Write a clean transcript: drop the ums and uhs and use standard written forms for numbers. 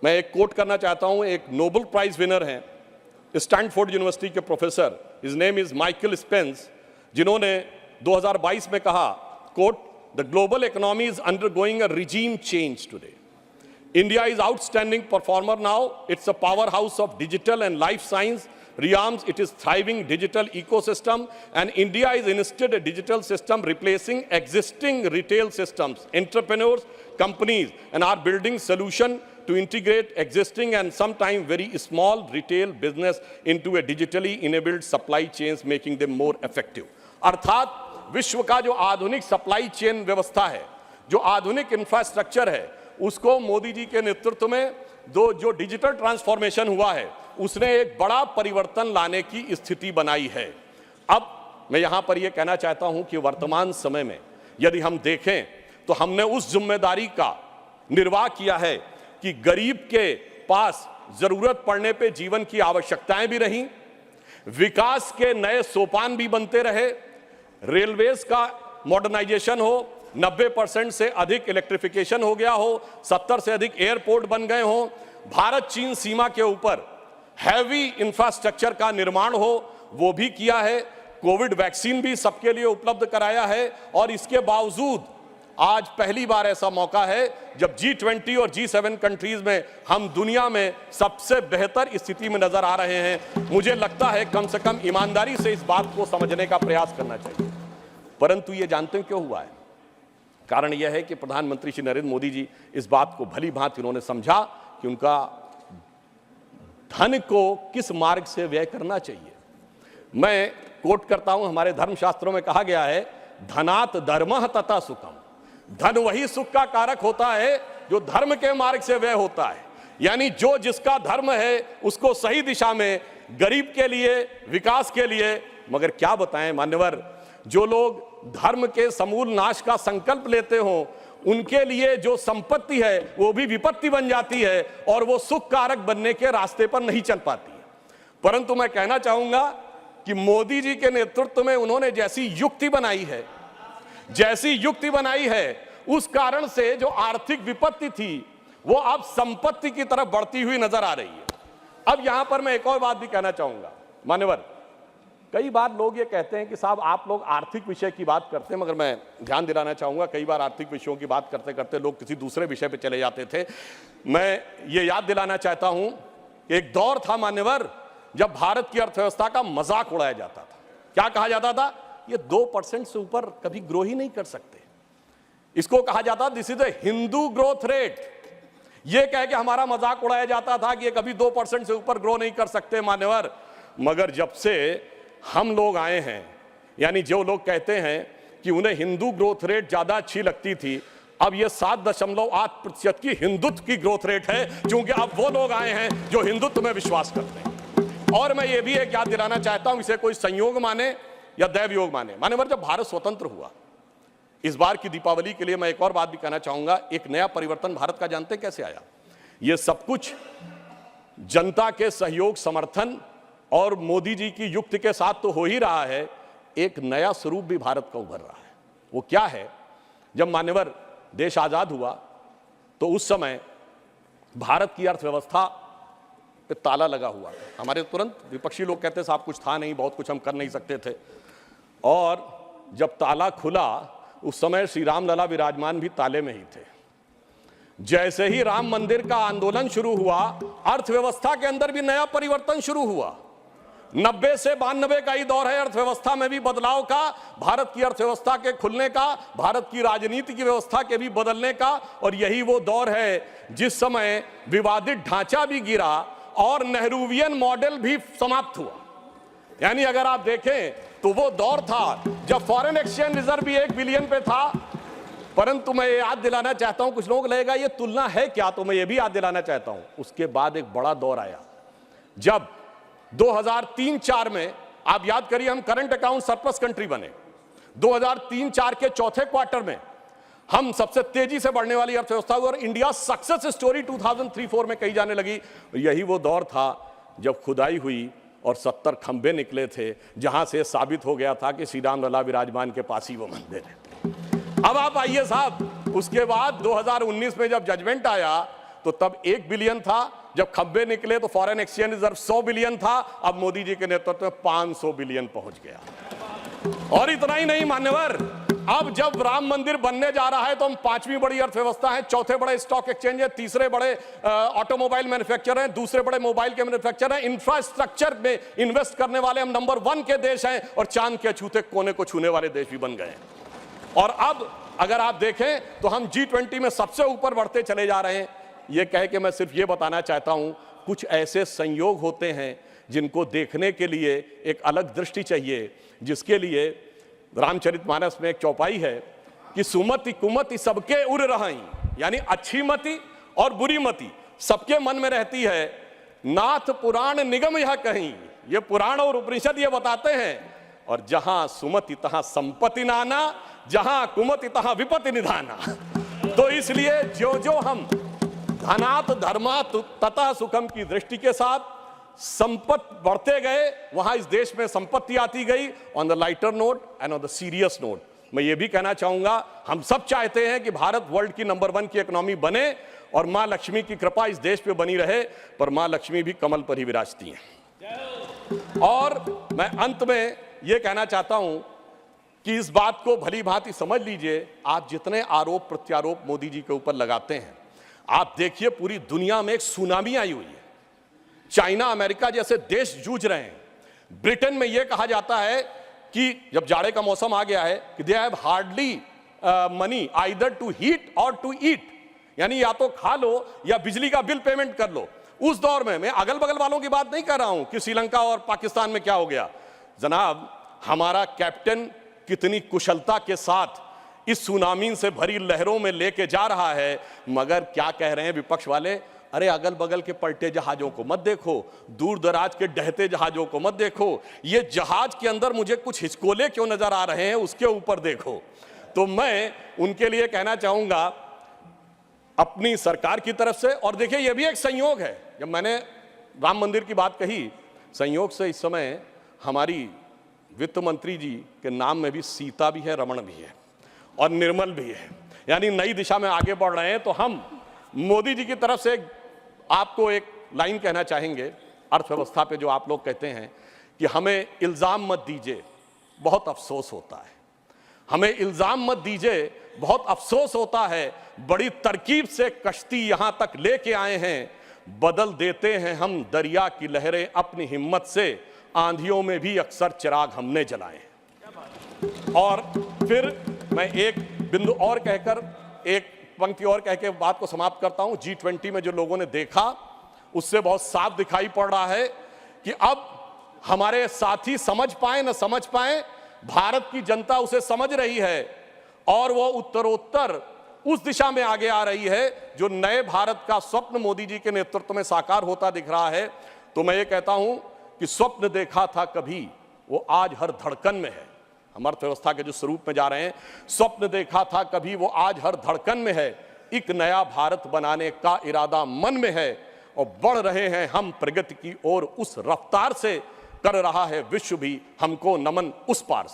मैं एक कोट करना चाहता हूं, एक नोबेल प्राइज विनर हैं स्टैनफोर्ड यूनिवर्सिटी के professor, his name is Michael Spence, जिन्होंने 2022 में कहा, quote, the global economy is undergoing a regime change today. India is outstanding performer now. It's a powerhouse of digital and life science realms. It is thriving digital ecosystem, and India is instead a digital system replacing existing retail systems. Entrepreneurs, companies, and are building solution to integrate existing and sometimes very small retail business into a digitally enabled supply chains, making them more effective. अर्थात विश्व का जो आधुनिक supply chain व्यवस्था है, जो आधुनिक infrastructure है, उसको मोदी जी के नेतृत्व में जो डिजिटल ट्रांसफॉर्मेशन हुआ है, उसने एक बड़ा परिवर्तन लाने की स्थिति बनाई है. अब मैं यहां पर यह कहना चाहता हूं कि वर्तमान समय में यदि हम देखें तो हमने उस जिम्मेदारी का निर्वाह किया है कि गरीब के पास जरूरत पड़ने पे जीवन की आवश्यकताएं भी रहीं, विकास के नए सोपान भी बनते रहे, रेलवेज का मॉडर्नाइजेशन हो, 90% से अधिक इलेक्ट्रिफिकेशन हो गया हो, 70 से अधिक एयरपोर्ट बन गए हो, भारत चीन सीमा के ऊपर हैवी इंफ्रास्ट्रक्चर का निर्माण हो, वो भी किया है, कोविड वैक्सीन भी सबके लिए उपलब्ध कराया है. और इसके बावजूद आज पहली बार ऐसा मौका है जब G20 और G7 कंट्रीज में हम दुनिया में सबसे बेहतर स्थिति में नजर आ रहे हैं. मुझे लगता है कम से कम ईमानदारी से इस बात को समझने का प्रयास करना चाहिए. परंतु ये जानते हैं क्यों हुआ है? कारण यह है कि प्रधानमंत्री श्री नरेंद्र मोदी जी इस बात को भली भांति उन्होंने समझा कि उनका धन को किस मार्ग से व्यय करना चाहिए. मैं कोट करता हूं, हमारे धर्मशास्त्रों में कहा गया है, धनात् धर्मः तथा सुखम. धन वही सुख का कारक होता है जो धर्म के मार्ग से व्यय होता है. यानी जो जिसका धर्म है उसको सही दिशा में, गरीब के लिए, विकास के लिए. मगर क्या बताएं मान्यवर, जो लोग धर्म के समूल नाश का संकल्प लेते हो, उनके लिए जो संपत्ति है वो भी विपत्ति बन जाती है और वो सुख कारक बनने के रास्ते पर नहीं चल पाती है. परंतु मैं कहना चाहूंगा कि मोदी जी के नेतृत्व में उन्होंने जैसी युक्ति बनाई है, उस कारण से जो आर्थिक विपत्ति थी वो अब संपत्ति की तरफ बढ़ती हुई नजर आ रही है. अब यहां पर मैं एक और बात भी कहना चाहूंगा मान्यवर, कई बार लोग ये कहते हैं कि साहब आप लोग आर्थिक विषय की बात करते हैं, मगर मैं ध्यान दिलाना चाहूंगा कई बार आर्थिक विषयों की बात करते करते लोग किसी दूसरे विषय पे चले जाते थे. मैं ये याद दिलाना चाहता हूं कि एक दौर था मान्यवर जब भारत की अर्थव्यवस्था का मजाक उड़ाया जाता था. क्या कहा जाता था? ये 2% से ऊपर कभी ग्रो ही नहीं कर सकते. इसको कहा जाता, this is a Hindu growth rate. ये कह के हमारा मजाक उड़ाया जाता था कि ये कभी 2% से ऊपर ग्रो नहीं कर सकते मान्यवर. मगर जब से हम लोग आए हैं, यानी जो लोग कहते हैं कि उन्हें हिंदू ग्रोथ रेट ज्यादा अच्छी लगती थी, अब यह 7.8% की हिंदुत्व की ग्रोथ रेट है, क्योंकि अब वो लोग आए हैं जो हिंदुत्व में विश्वास करते हैं. और मैं ये भी एक याद दिलाना चाहता हूं, इसे कोई संयोग माने या दैवयोग माने, मान्यवर जब भारत स्वतंत्र हुआ, इस बार की दीपावली के लिए मैं एक और बात भी कहना चाहूंगा. एक नया परिवर्तन भारत का जानते कैसे आया? यह सब कुछ जनता के सहयोग, समर्थन और मोदी जी की युक्ति के साथ तो हो ही रहा है. एक नया स्वरूप भी भारत का उभर रहा है. वो क्या है? जब मान्यवर देश आजाद हुआ तो उस समय भारत की अर्थव्यवस्था पे ताला लगा हुआ था. हमारे तुरंत विपक्षी लोग कहते साहब कुछ था नहीं, बहुत कुछ हम कर नहीं सकते थे. और जब ताला खुला उस समय श्री राम लला विराजमान भी ताले में ही थे. जैसे ही राम मंदिर का आंदोलन शुरू हुआ, अर्थव्यवस्था के अंदर भी नया परिवर्तन शुरू हुआ. 90 से 92 का ही दौर है अर्थव्यवस्था में भी बदलाव का, भारत की अर्थव्यवस्था के खुलने का, भारत की राजनीति की व्यवस्था के भी बदलने का. और यही वो दौर है जिस समय विवादित ढांचा भी गिरा और नेहरूवियन मॉडल भी समाप्त हुआ. यानी अगर आप देखें तो वो दौर था जब फॉरेन एक्सचेंज रिजर्व भी 1 बिलियन पे था. परंतु मैं ये याद दिलाना चाहता हूं, कुछ लोग लगेगा ये तुलना है क्या, तो मैं ये भी याद दिलाना चाहता हूं, उसके बाद एक बड़ा दौर आया जब 2003-4 में, आप याद करिए, हम करंट अकाउंट सरप्लस कंट्री बने. 2003-4 के चौथे क्वार्टर में हम सबसे तेजी से बढ़ने वाली अर्थव्यवस्था हुई और इंडिया सक्सेस स्टोरी 2003-4 में कही जाने लगी. यही वो दौर था जब खुदाई हुई और 70 खंबे निकले थे, जहां से साबित हो गया था कि श्री राम लला विराजमान के पास ही वो मंदिर है. अब आप आइए साहब, उसके बाद 2019 में जब जजमेंट आया तो तब 1 बिलियन था, जब खब्बे निकले तो फॉरेन एक्सचेंज रिजर्व 100 बिलियन था, अब मोदी जी के नेतृत्व में 500 बिलियन पहुंच गया। और इतना ही नहीं मान्यवर, अब जब राम मंदिर बनने जा रहा है तो हम 5वीं बड़ी अर्थव्यवस्था है, चौथे बड़े स्टॉक एक्सचेंज है, तीसरे बड़े ऑटोमोबाइल मैन्युफैक्चरर हैं, दूसरे बड़े मोबाइल के मैन्युफैक्चरर हैं, इंफ्रास्ट्रक्चर में इन्वेस्ट करने वाले हम नंबर 1 के देश हैं, और चांद के अछूते कोने को छूने वाले देश भी बन गए। और अब अगर आप देखें तो हम G20 में सबसे ऊपर बढ़ते चले जा रहे हैं। यह कह के मैं सिर्फ ये बताना चाहता हूं, कुछ ऐसे संयोग होते हैं जिनको देखने के लिए एक अलग दृष्टि चाहिए, जिसके लिए रामचरितमानस में एक चौपाई है कि सुमति कुमति सबके उर रही, यानी अच्छी मति और बुरी मति सबके मन में रहती है। नाथ पुराण निगम यह कहीं, ये पुराण और उपनिषद ये बताते हैं, और जहां सुमति तहां संपत्ति नाना, जहां कुमति तहां विपत्ति निधाना। तो इसलिए जो जो हम धनात धर्मात तथा सुखम की दृष्टि के साथ संपत्ति बढ़ते गए, वहां इस देश में संपत्ति आती गई। On the lighter note and on the serious note मैं ये भी कहना चाहूंगा, हम सब चाहते हैं कि भारत वर्ल्ड की नंबर 1 की इकोनॉमी बने और मां लक्ष्मी की कृपा इस देश पे बनी रहे, पर मां लक्ष्मी भी कमल पर ही विराजती हैं। और मैं अंत में ये कहना चाहता हूं कि इस बात को भली भांति समझ लीजिए, आप जितने आरोप प्रत्यारोप मोदी जी के ऊपर लगाते हैं, आप देखिए पूरी दुनिया में एक सुनामी आई हुई है। चाइना अमेरिका जैसे देश जूझ रहे हैं। ब्रिटेन में यह कहा जाता है कि जब जाड़े का मौसम आ गया है कि they have hardly money either to heat or to eat, यानी या तो खा लो या बिजली का बिल पेमेंट कर लो। उस दौर में मैं अगल बगल वालों की बात नहीं कर रहा हूं कि श्रीलंका और पाकिस्तान में क्या हो गया। जनाब, हमारा कैप्टन कितनी कुशलता के साथ इस सुनामी से भरी लहरों में लेके जा रहा है, मगर क्या कह रहे हैं विपक्ष वाले, अरे अगल बगल के पलटे जहाजों को मत देखो, दूर दराज के डहते जहाजों को मत देखो, ये जहाज के अंदर मुझे कुछ हिचकोले क्यों नजर आ रहे हैं उसके ऊपर देखो। तो मैं उनके लिए कहना चाहूंगा अपनी सरकार की तरफ से, और देखिए ये भी एक संयोग है, जब मैंने राम मंदिर की बात कही, संयोग से इस समय हमारी वित्त मंत्री जी के नाम में भी सीता भी है, रमण भी है और निर्मल भी है, यानी नई दिशा में आगे बढ़ रहे हैं। तो हम मोदी जी की तरफ से आपको एक लाइन कहना चाहेंगे अर्थव्यवस्था पे, जो आप लोग कहते हैं कि हमें इल्ज़ाम मत दीजिए, बहुत अफसोस होता है। हमें इल्ज़ाम मत दीजिए, बहुत अफसोस होता है। बड़ी तरकीब से कश्ती यहां तक लेके आए हैं, बदल देते हैं हम दरिया की लहरें अपनी हिम्मत से, आंधियों में भी अक्सर चिराग हमने जलाए। और फिर मैं एक बिंदु और कहकर, एक पंक्ति और कह के बात को समाप्त करता हूं। G20 में जो लोगों ने देखा उससे बहुत साफ दिखाई पड़ रहा है कि अब हमारे साथी समझ पाए न समझ पाए, भारत की जनता उसे समझ रही है और वो उत्तरोत्तर उस दिशा में आगे आ रही है जो नए भारत का स्वप्न मोदी जी के नेतृत्व में साकार होता दिख रहा है। तो मैं ये कहता हूं कि स्वप्न देखा था कभी, वो आज हर धड़कन में है। हम अर्थव्यवस्था के जो स्वरूप में जा रहे हैं, स्वप्न देखा था कभी, वो आज हर धड़कन में है। एक नया भारत बनाने का इरादा मन में है और बढ़ रहे हैं हम प्रगति की ओर, उस रफ्तार से कर रहा है विश्व भी हमको नमन उस पार से।